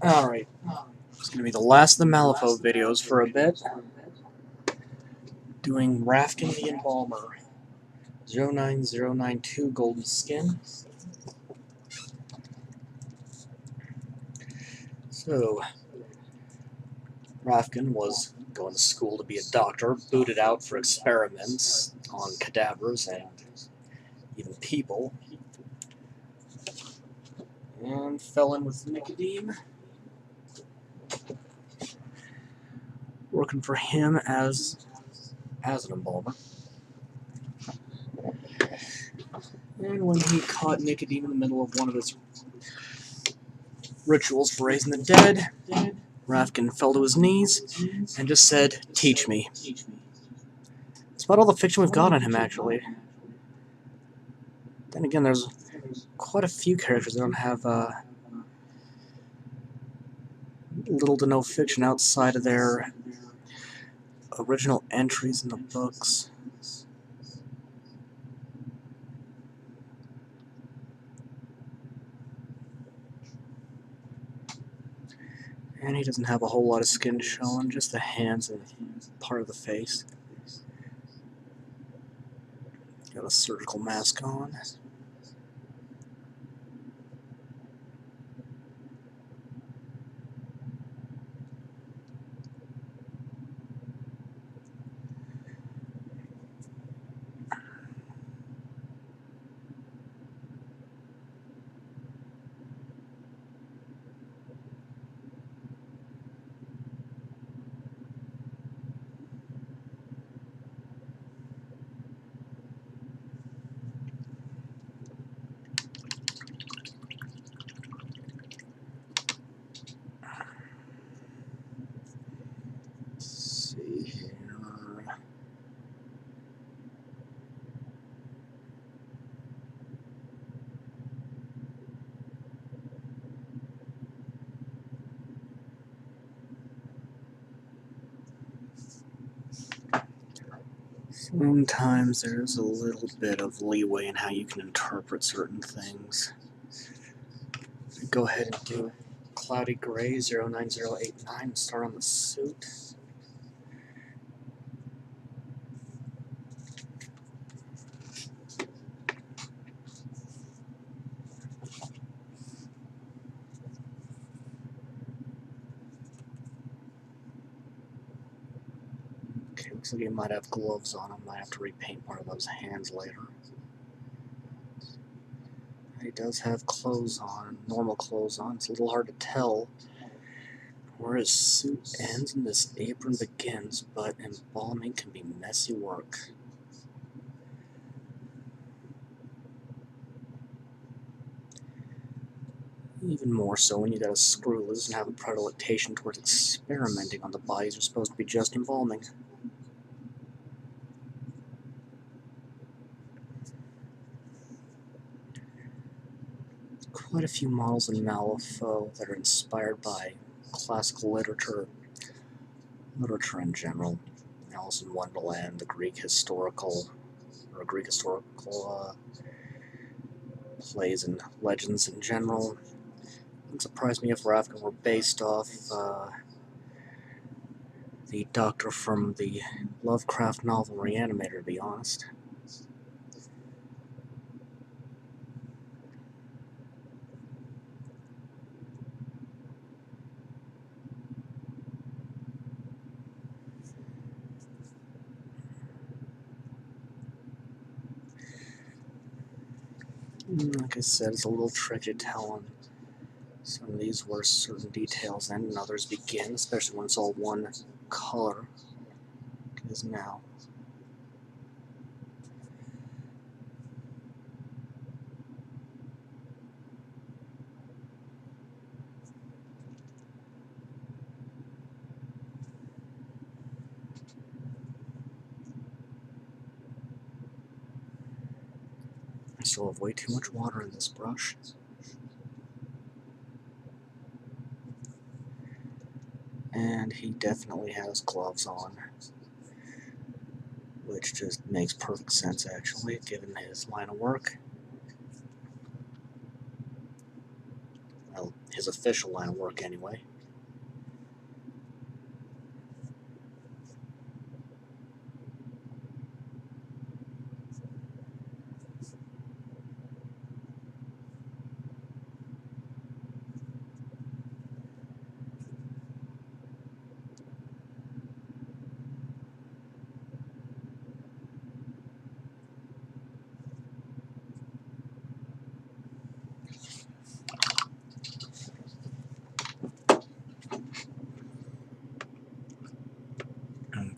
Alright, it's going to be the last of the Malifaux videos for a bit. Doing Rafkin the Embalmer. 09092 Golden Skin. So, Rafkin was going to school to be a doctor, booted out for experiments on cadavers and even people, and fell in with Nicodeme, working for him as an embalmer. And when he caught Nicodeme in the middle of one of his rituals for raising the dead, Rafkin fell to his knees and just said, "Teach me." That's about all the fiction we've got on him, actually. Then again, there's quite a few characters that don't have little to no fiction outside of their original entries in the books. And he doesn't have a whole lot of skin showing, just the hands and part of the face. Got a surgical mask on. Sometimes there's a little bit of leeway in how you can interpret certain things. Go ahead and do Cloudy Gray 09089 and start on the suit. Looks like he might have gloves on him. Might have to repaint part of those hands later. He does have clothes on, normal clothes on. It's a little hard to tell where his suit ends and this apron begins, but embalming can be messy work. Even more so when you got a screw loose and have a predilection towards experimenting on the bodies you're supposed to be just embalming. Quite a few models in Malifaux that are inspired by classical literature in general. Alice in Wonderland, the Greek historical plays and legends in general. It wouldn't surprise me if Rafkin were based off the doctor from the Lovecraft novel Reanimator, to be honest. Like I said, it's a little tricky to tell on some of these where certain details end and others begin, especially when it's all one color, like it is now. I still have way too much water in this brush. And he definitely has gloves on, which just makes perfect sense, actually, given his line of work. Well, his his official line of work anyway.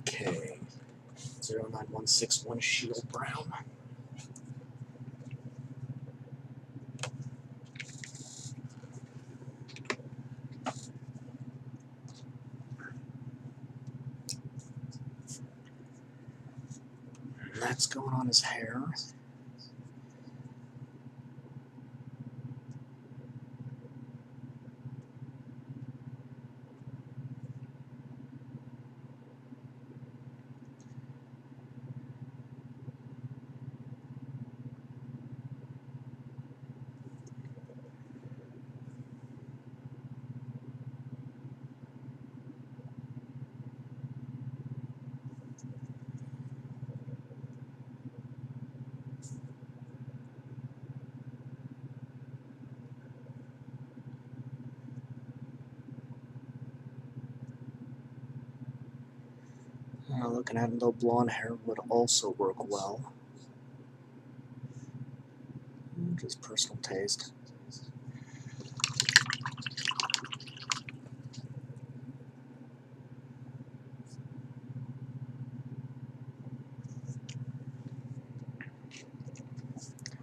Okay, 09161 Shield Brown. And that's going on his hair. Looking at him though, blonde hair would also work well. Just personal taste.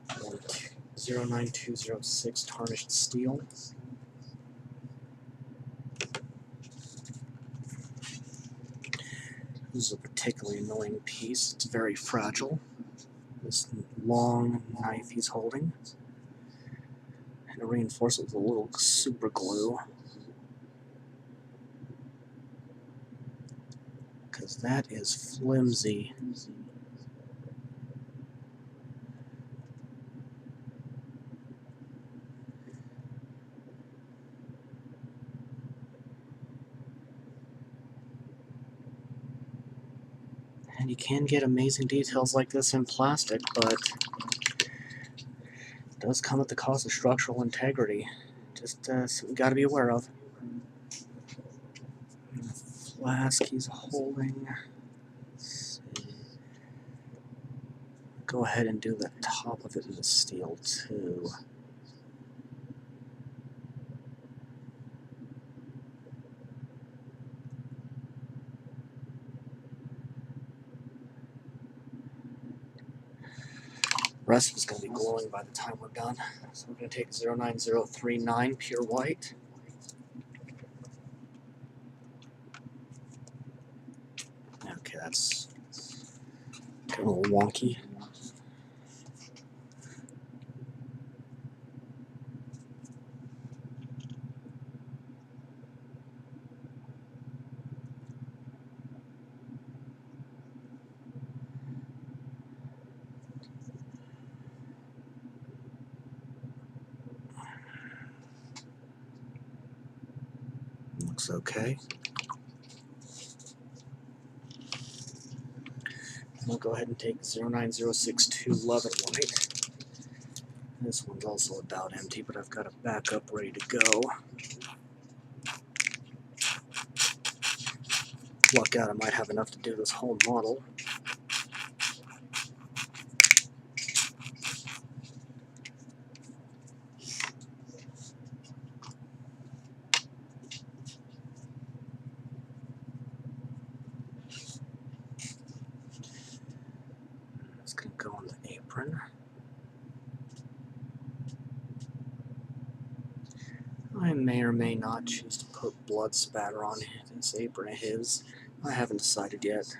And 09206 Tarnished Steel. This is a particularly annoying piece. It's very fragile. This long knife he's holding. And to reinforce it with a little super glue. Because that is flimsy. And you can get amazing details like this in plastic, but it does come at the cost of structural integrity. Just something you gotta be aware of. And the flask he's holding. Let's see. Go ahead and do the top of it in the steel too. The rest is going to be glowing by the time we're done. So we're going to take 09039 pure white. Okay, that's getting a little wonky. Looks okay. We'll go ahead and take 09062 Love and White. This one's also about empty, but I've got a backup ready to go. Luck out, I might have enough to do this whole model. It's going to go on the apron. I may or may not choose to put blood spatter on this apron of his. I haven't decided yet.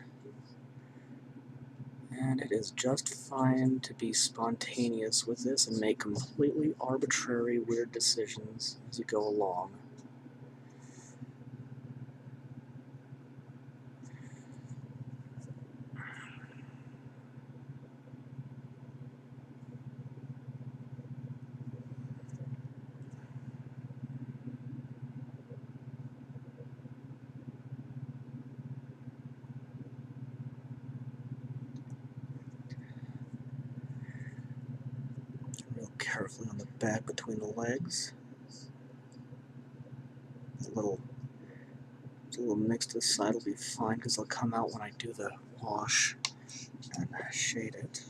And it is just fine to be spontaneous with this and make completely arbitrary, weird decisions as you go along. carefully on the back between the legs. A little mix to the side will be fine because they'll come out when I do the wash and shade it.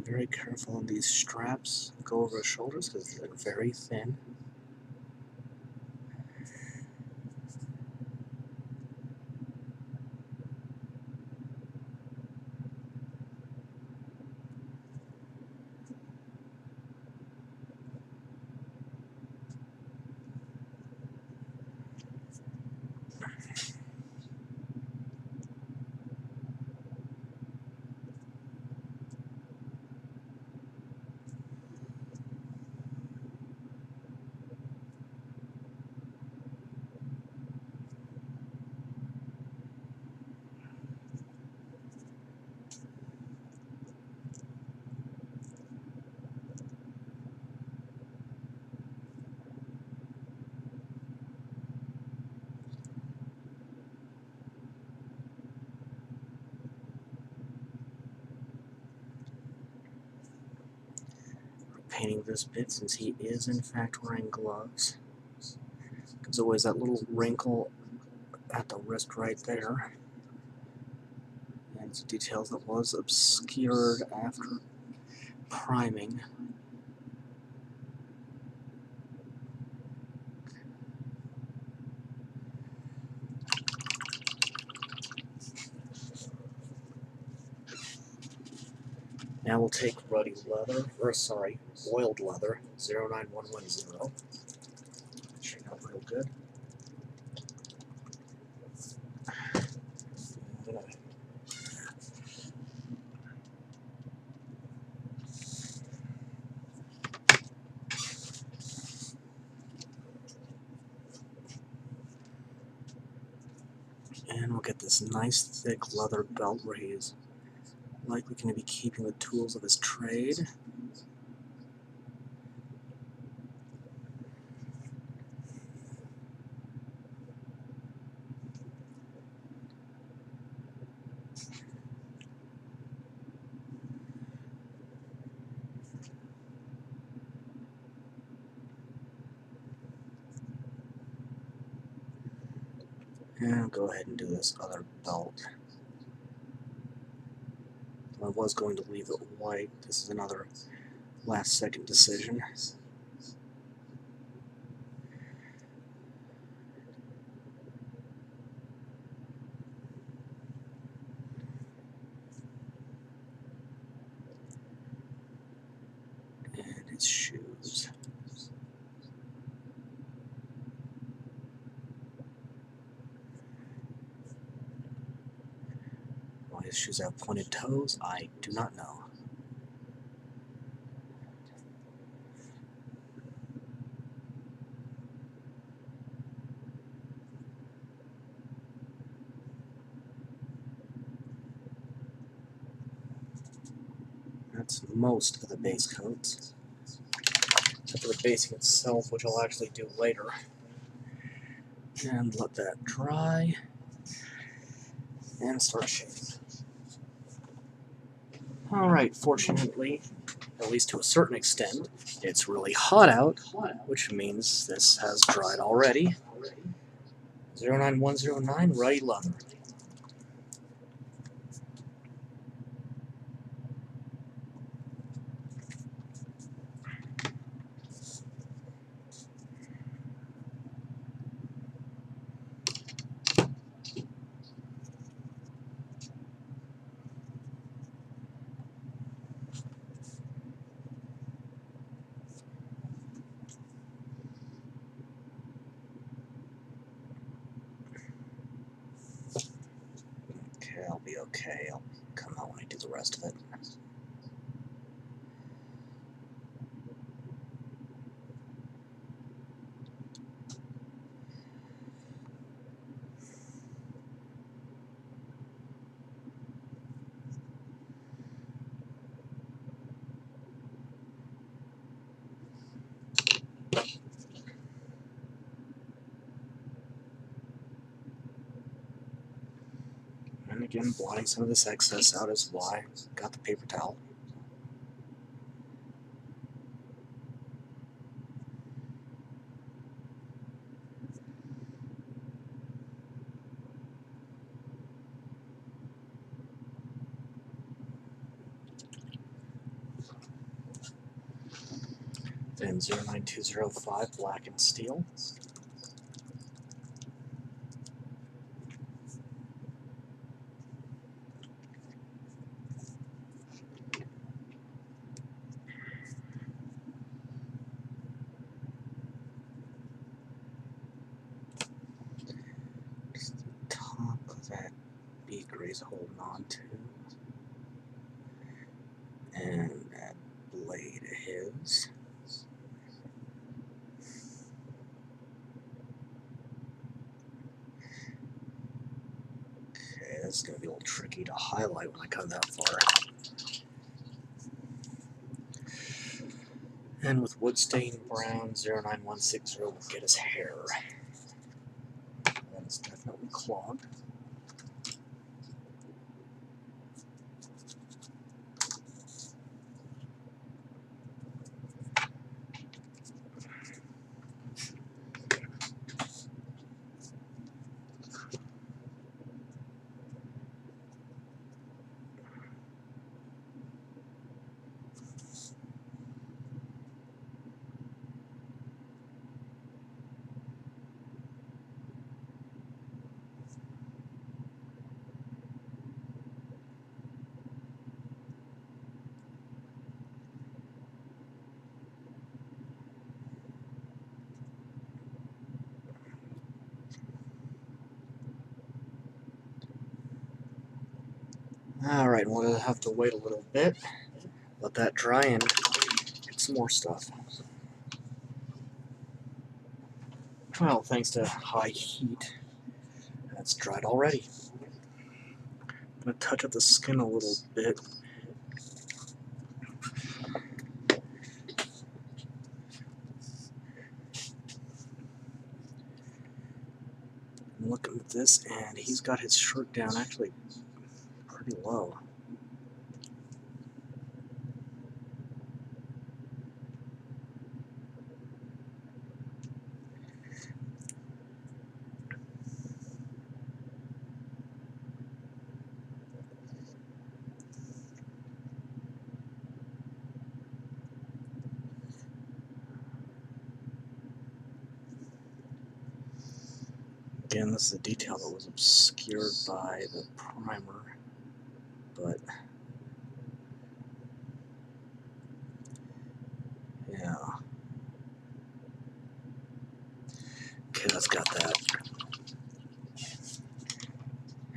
Very careful on these straps. Go over his shoulders because they're very thin. Painting this bit since he is in fact wearing gloves. There's always that little wrinkle at the wrist right there. And it's details that was obscured after priming. Now we'll take ruddy leather, oiled leather, 09110. Should help real good. And we'll get this nice thick leather belt where he's likely going to be keeping the tools of his trade. And I'll go ahead and do this other belt. I was going to leave it white. This is another last second decision. And his shoes. Why his shoes have pointed toes, I do not know. That's most of the base coats, except for the basing itself, which I'll actually do later. And let that dry, and start shading. Alright, fortunately, at least to a certain extent, it's really hot out, which means this has dried already. 09109, ruddy leather. okay. I'll come out when I do the rest of it. And again, blotting some of this excess out is why I got the paper towel. Then 09205 black and steel. Just the top of that beaker he's holding on to. And that blade of his. Okay, that's going to be a little tricky to highlight when I come that far. And with wood stain brown 09160 will get his hair. That is definitely clogged. Alright, we'll have to wait a little bit, let that dry, and get some more stuff. Well, thanks to high heat, that's dried already. I'm going to touch up the skin a little bit. I'm looking at this, and he's got his shirt down actually pretty low. Again, this is a detail that was obscured by the primer, but yeah. Okay, that's got that.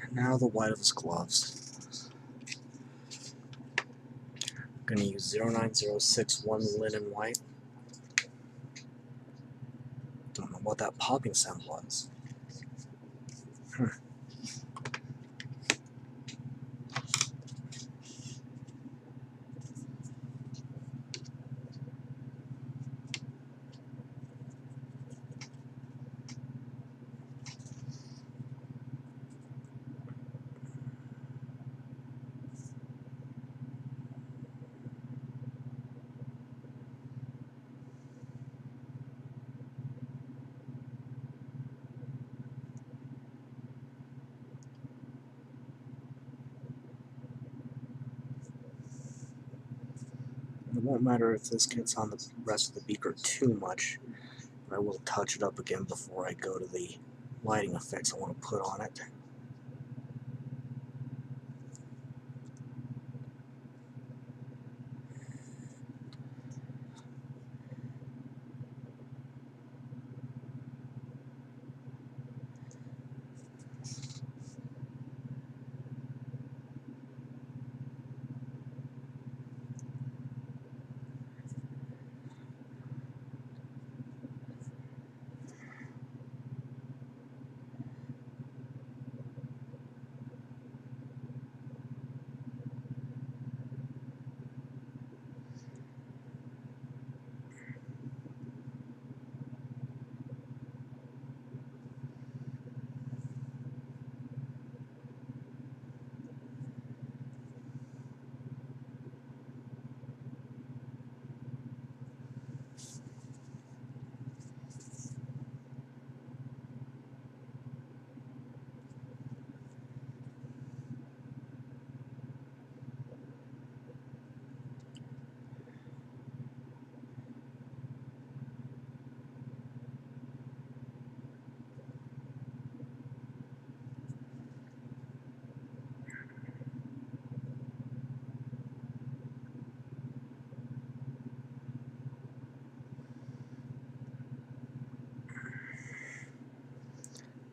And now the white of his gloves. I'm going to use 09061 linen white. Don't know what that popping sound was. It won't matter if this gets on the rest of the beaker too much, but I will touch it up again before I go to the lighting effects I want to put on it.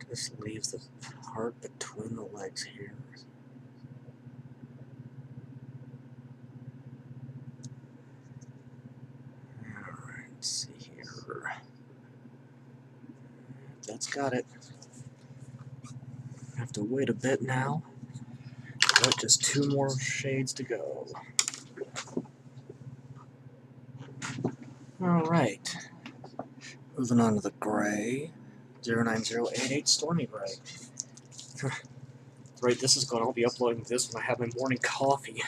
This leaves the part between the legs here. Alright, let's see here. That's got it. Have to wait a bit now. But just 2 more shades to go. Alright. Moving on to the gray. 09088 Stormy Gray. Right, this is going. I'll be uploading this when I have my morning coffee.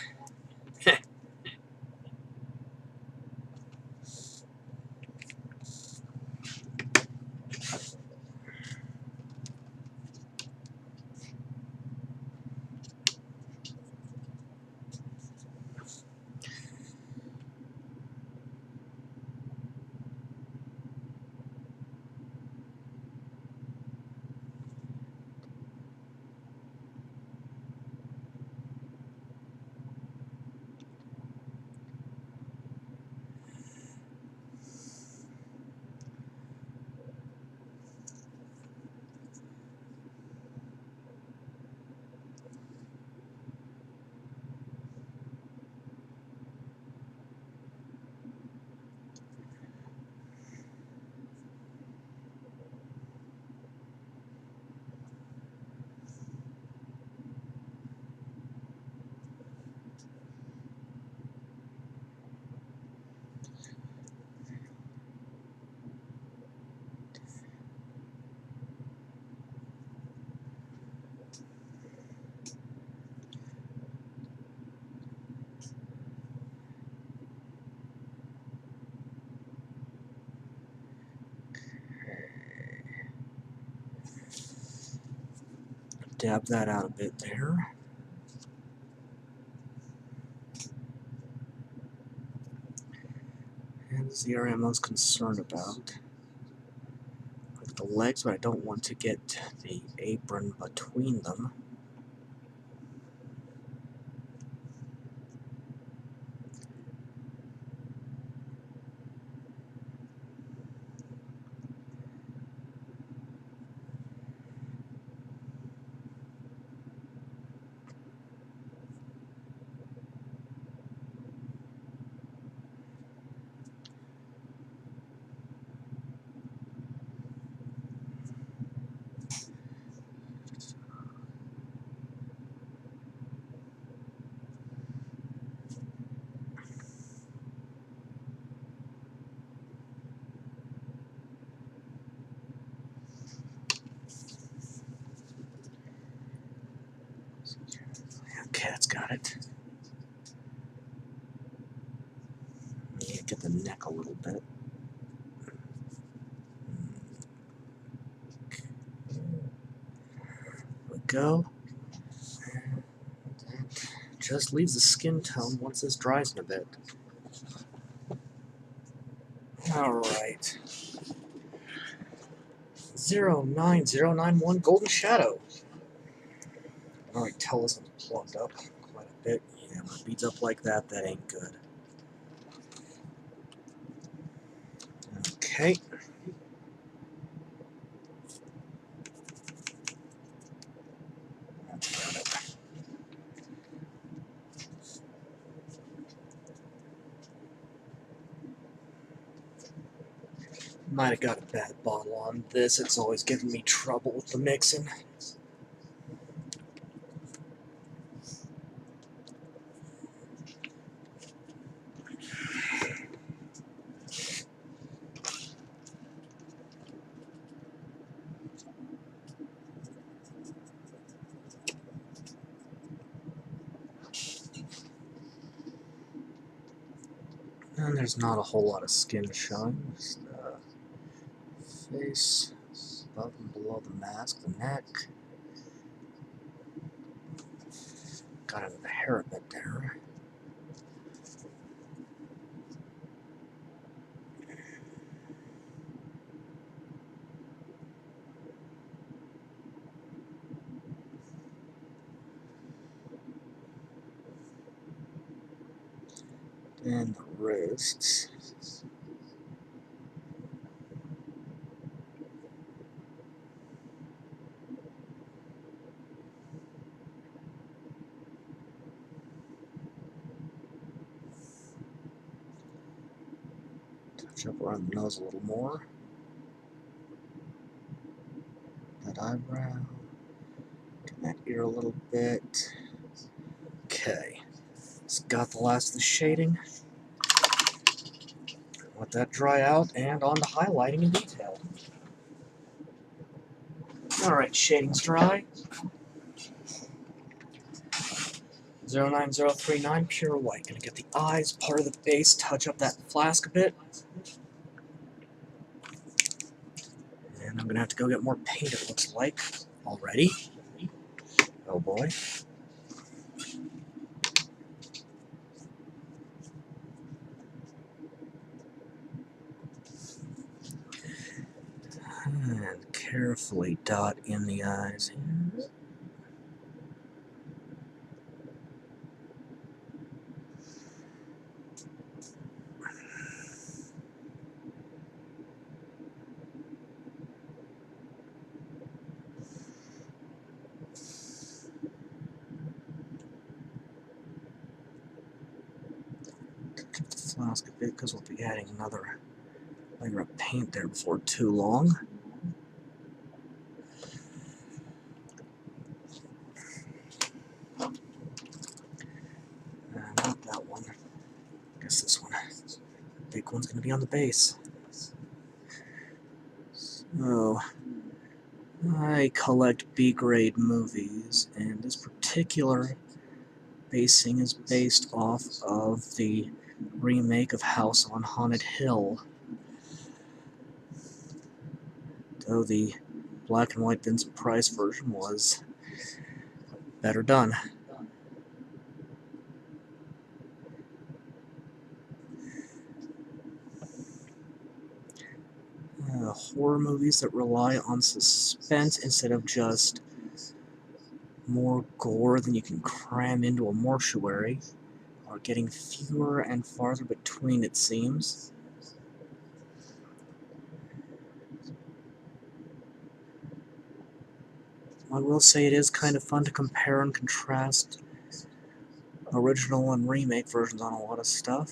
Dab that out a bit there. And this is the area I'm most concerned about. With the legs, but I don't want to get the apron between them. Okay, that's got it. Need to get the neck a little bit. There we go. And that just leaves the skin tone once this dries in a bit. Alright. 09091 Golden Shadow. Alright, tell us it's plugged up quite a bit. Yeah, when it beads up like that, that ain't good. Okay. Might have got a bad bottle on this. It's always giving me trouble with the mixing. And there's not a whole lot of skin showing. Just face, above and below the mask, the neck. Got under the hair a bit there. And the wrists. Touch up around the nose a little more. That eyebrow. Get that ear a little bit. Okay. It's got the last of the shading. Let that dry out, and on to highlighting and detail. Alright, shading's dry. 09039, pure white. Gonna get the eyes, part of the base, touch up that flask a bit. And I'm gonna have to go get more paint, it looks like, already. Oh boy. And carefully dot in the eyes here. Keep the flask a bit because we'll be adding another layer of paint there before too long. Not that one. I guess this one. The big one's going to be on the base. So, I collect B-grade movies, and this particular basing is based off of the remake of House on Haunted Hill. Though the black and white Vincent Price version was better done. Horror movies that rely on suspense instead of just more gore than you can cram into a mortuary are getting fewer and farther between, it seems. I will say it is kind of fun to compare and contrast original and remake versions on a lot of stuff.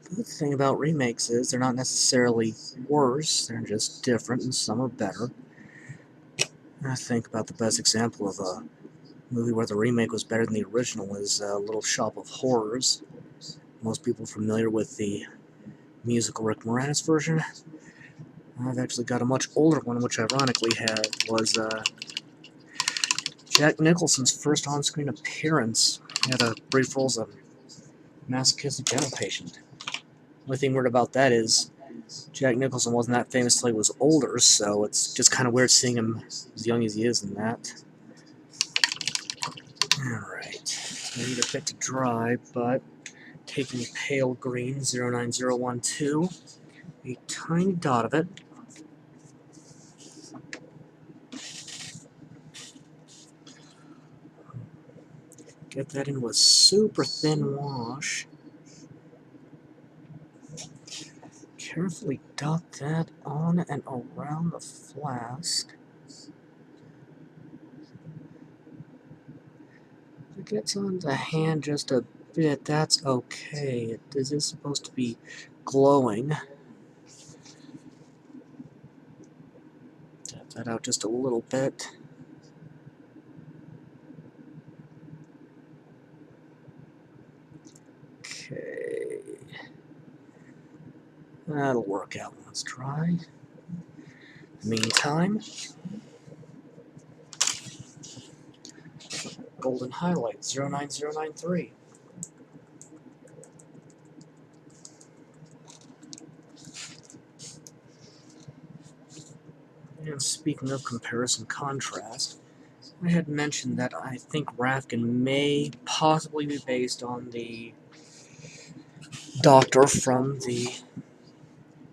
The good thing about remakes is they're not necessarily worse, they're just different, and some are better. I think about the best example of a movie where the remake was better than the original is Little Shop of Horrors. Most people are familiar with the musical Rick Moranis version. I've actually got a much older one, which ironically was Jack Nicholson's first on-screen appearance. He had a brief role as a masochistic dental patient. The only thing weird about that is Jack Nicholson wasn't that famous until he was older, so it's just kind of weird seeing him as young as he is in that. Alright, I need a bit to dry, but taking pale green 09012, a tiny dot of it. Get that into a super thin wash. Carefully dot that on and around the flask. If it gets on the hand just a bit, that's okay. This is supposed to be glowing. Tap that out just a little bit. Okay. That'll work out when it's dry. In the meantime, golden highlight 09093. And speaking of comparison contrast, I had mentioned that I think Rafkin may possibly be based on the Doctor from the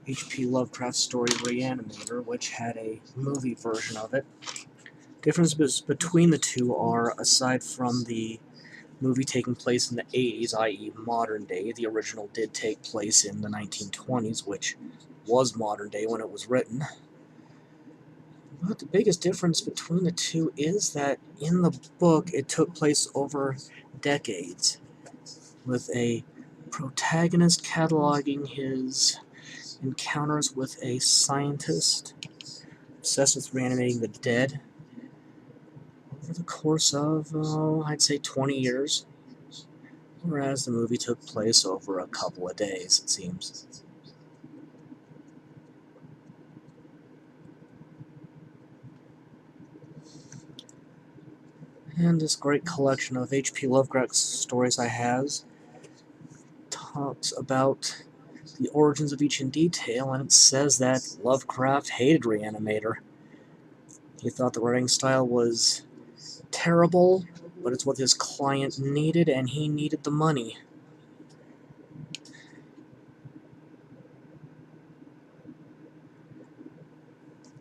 H.P. Lovecraft story Reanimator, which had a movie version of it. Differences between the two are, aside from the movie taking place in the 80s, i.e. modern day, the original did take place in the 1920s, which was modern day when it was written. But the biggest difference between the two is that in the book it took place over decades, with a protagonist cataloging his encounters with a scientist obsessed with reanimating the dead over the course of, I'd say 20 years, whereas the movie took place over a couple of days, it seems. And this great collection of H.P. Lovecraft's stories I has talks about the origins of each in detail, and it says that Lovecraft hated Reanimator. He thought the writing style was terrible, but it's what his client needed, and he needed the money.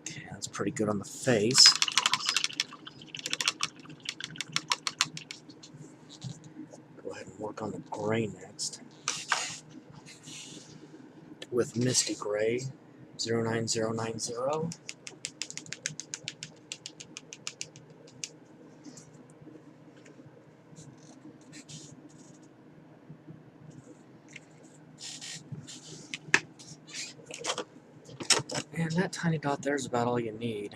Okay, that's pretty good on the face. Go ahead and work on the gray next. With Misty Gray, 09090. And that tiny dot there is about all you need.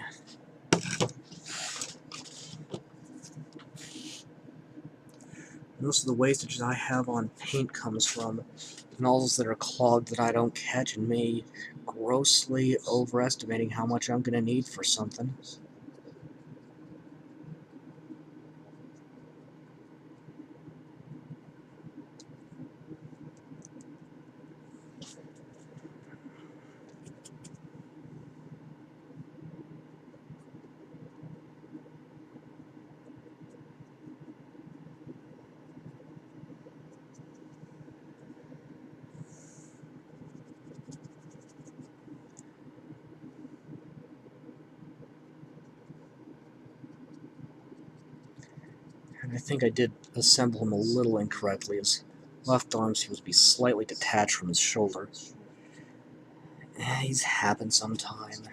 Most of the wastage that I have on paint comes from nozzles that are clogged that I don't catch, and me grossly overestimating how much I'm going to need for something. And I think I did assemble him a little incorrectly. His left arm seems to be slightly detached from his shoulder. He's happened sometime.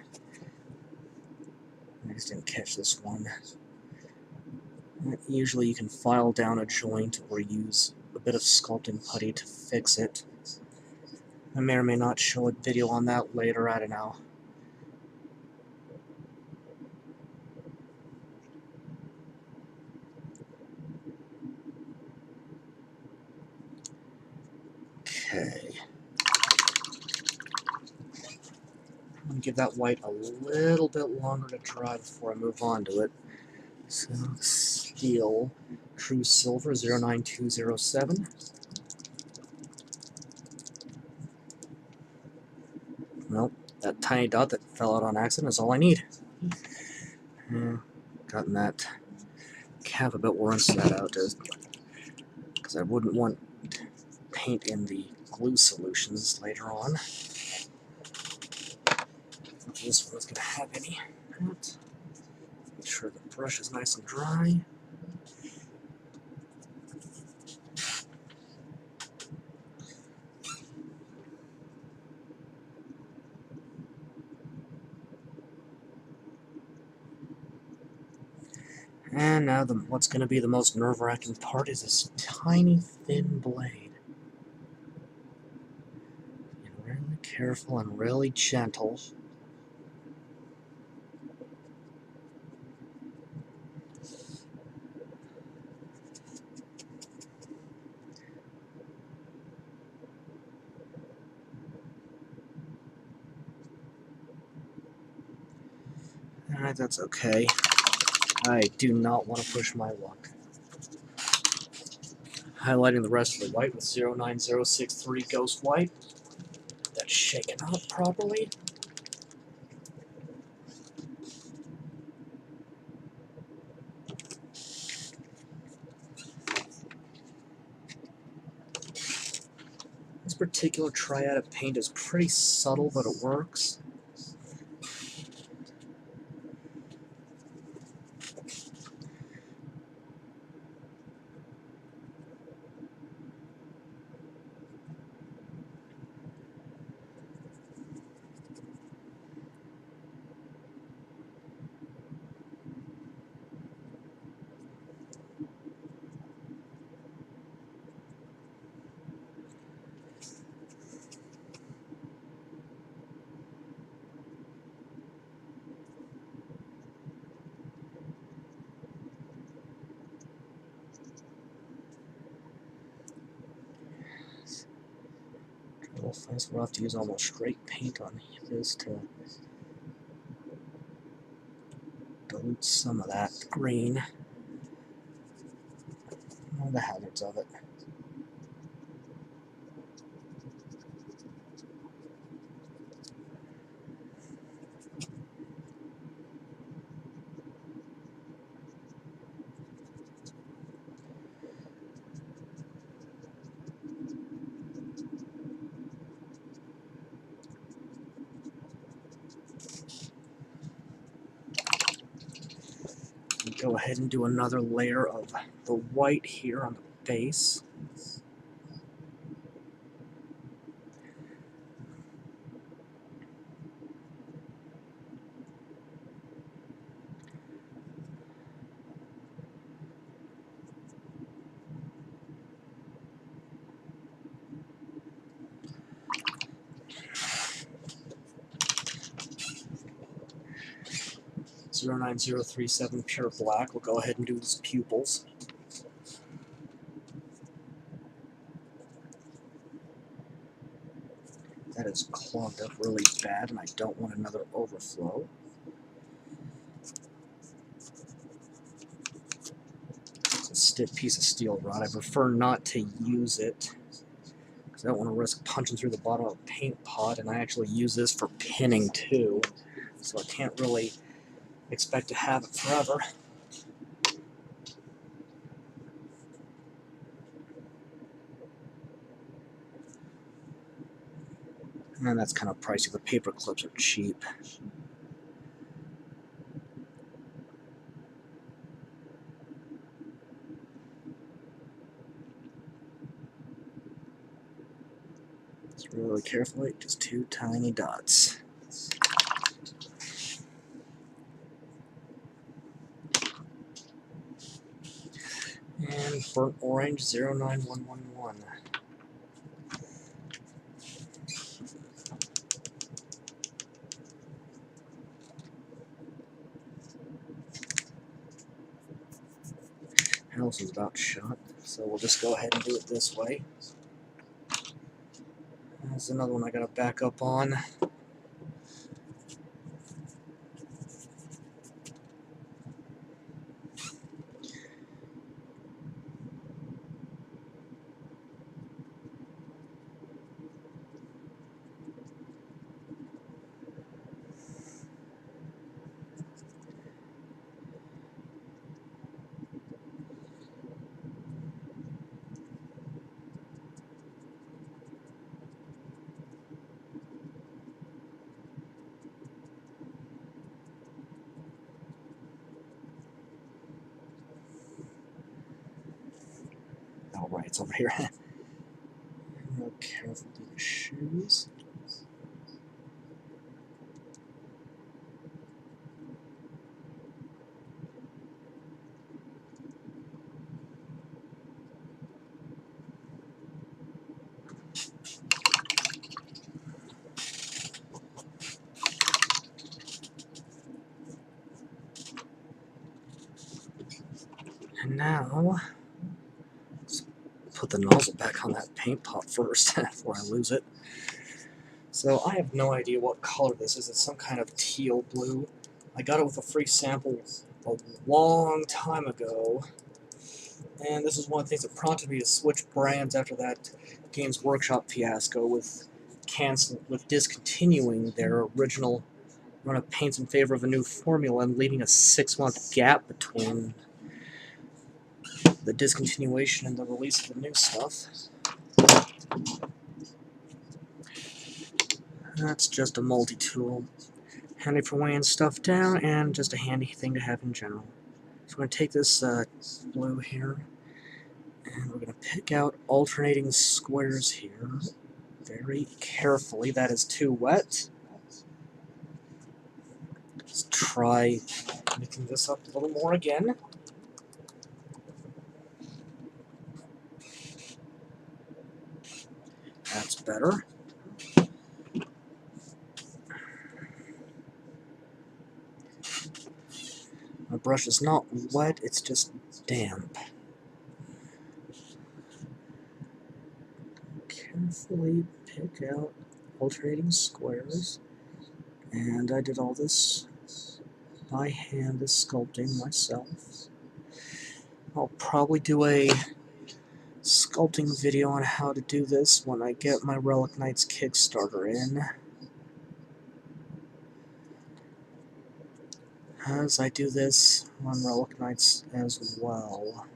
I just didn't catch this one. Usually you can file down a joint or use a bit of sculpting putty to fix it. I may or may not show a video on that later, I don't know. Okay. I'm going to give that white a little bit longer to dry before I move on to it. So, steel, true silver, 09207. Well, that tiny dot that fell out on accident is all I need. Gotten that cap a bit worn set out, because I wouldn't want paint in the glue solutions later on. Not this one's going to have any. Make sure the brush is nice and dry. And now what's going to be the most nerve-wracking part is this tiny, thin blade. And really careful and really gentle. Alright, that's okay. I do not want to push my luck. Highlighting the rest of the white with 09063 Ghost White. That's shaken up properly. This particular triad of paint is pretty subtle, but it works. little things. We'll have to use almost straight paint on this to dilute some of that green. All the hazards of it. 'Go ahead and do another layer of the white here on the base. .09037 pure black. We'll go ahead and do his pupils. That is clogged up really bad, and I don't want another overflow. It's a stiff piece of steel rod. I prefer not to use it because I don't want to risk punching through the bottom of a paint pot, and I actually use this for pinning too, so I can't really expect to have it forever. And that's kind of pricey. The paper clips are cheap. Just really carefully, just 2 tiny dots. And burnt orange 09111. House is about shut, so we'll just go ahead and do it this way. There's another one I gotta back up on. Oh, right, it's over here. Real careful with the shoes. And now, let's put the nozzle back on that paint pot first before I lose it. So I have no idea what color this is. It's some kind of teal blue. I got it with a free sample a long time ago. And this is one of the things that prompted me to switch brands after that Games Workshop fiasco with discontinuing their original run of paints in favor of a new formula and leaving a 6-month gap between the discontinuation and the release of the new stuff. That's just a multi-tool. Handy for weighing stuff down, and just a handy thing to have in general. So I'm going to take this blue here, and we're going to pick out alternating squares here very carefully. That is too wet. Let's try mixing this up a little more again. That's better. My brush is not wet, it's just damp. carefully pick out alternating squares, and I did all this by hand, this sculpting myself. I'll probably do a sculpting video on how to do this when I get my Relic Knights Kickstarter in, as I do this on Relic Knights as well.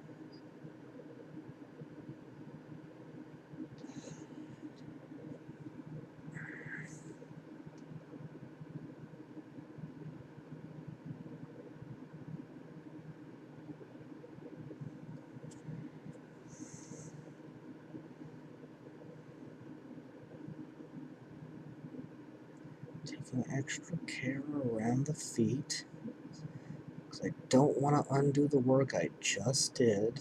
Taking extra care around the feet, because I don't want to undo the work I just did.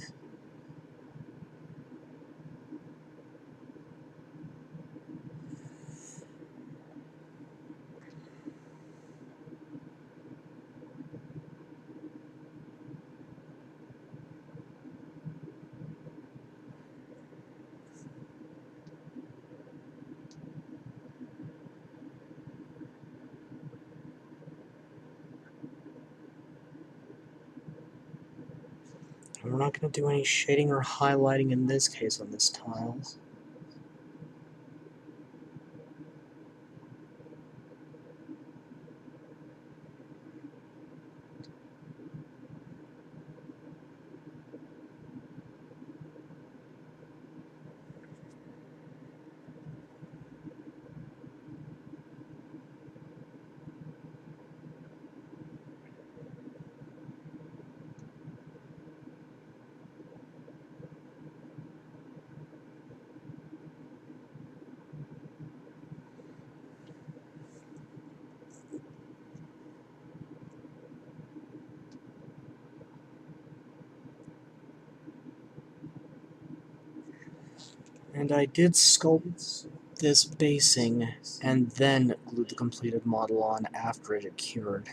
And we're not going to do any shading or highlighting in this case on this tile. And I did sculpt this basing and then glued the completed model on after it had cured.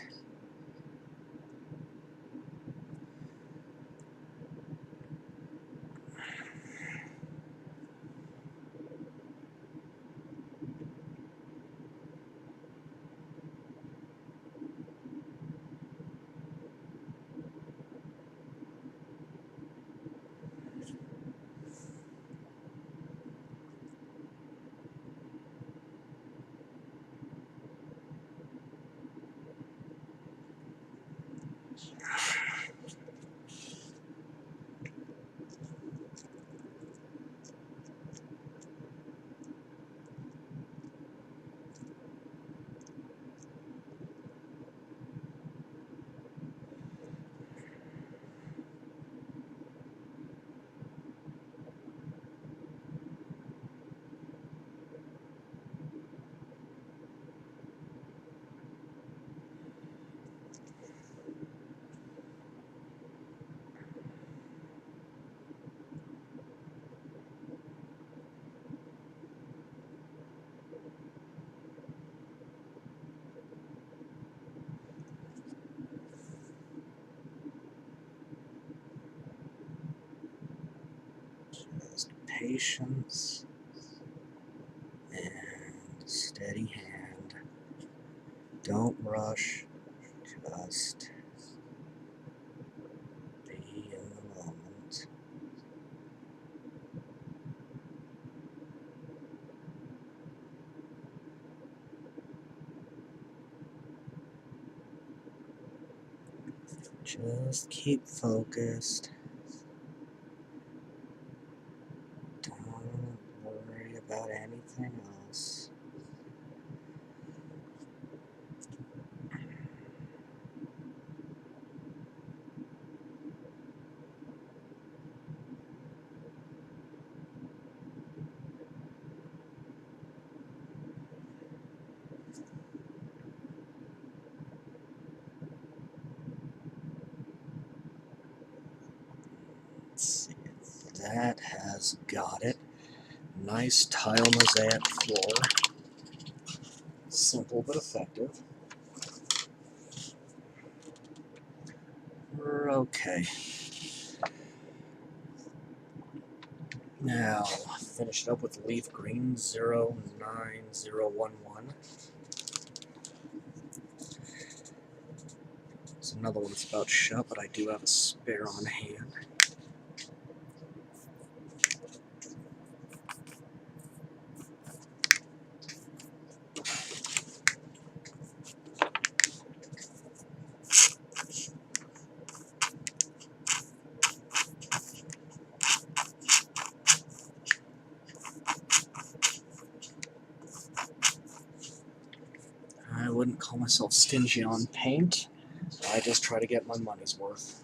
Just patience and steady hand. Don't rush, just be in the moment. Just keep focused. Don't worry about anything else. Let's see if that has got it. Nice tile mosaic floor. Simple but effective. We're okay. Now, finish it up with leaf green 09011. There's another one that's about shut, but I do have a spare on hand. I wouldn't call myself stingy on paint. I just try to get my money's worth.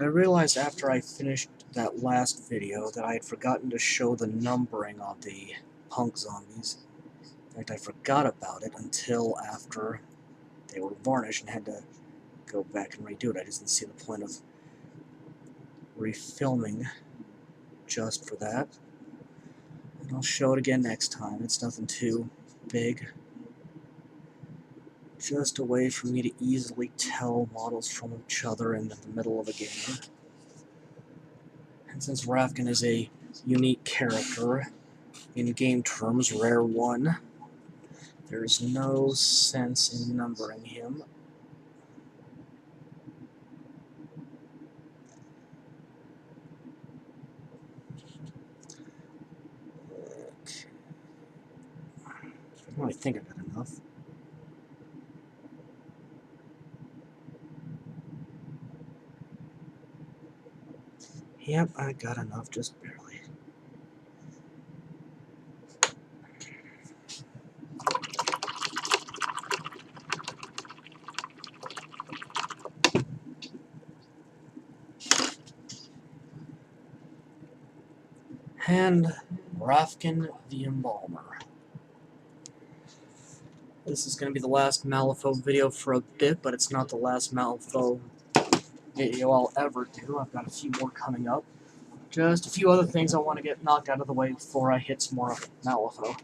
I realized after I finished that last video that I had forgotten to show the numbering on the punk zombies. In fact, I forgot about it until after they were varnished and had to go back and redo it. I just didn't see the point of refilming just for that. And I'll show it again next time. It's nothing too big. Just a way for me to easily tell models from each other in the middle of a game. And since Rafkin is a unique character, in game terms, rare one, there's no sense in numbering him. Okay. Well, I think I got enough. Yep, I got enough, just barely. And Rafkin the Embalmer. This is going to be the last Malifaux video for a bit, but it's not the last Malifaux video I'll ever do. I've got a few more coming up. Just a few other things I want to get knocked out of the way before I hit some more Malifaux.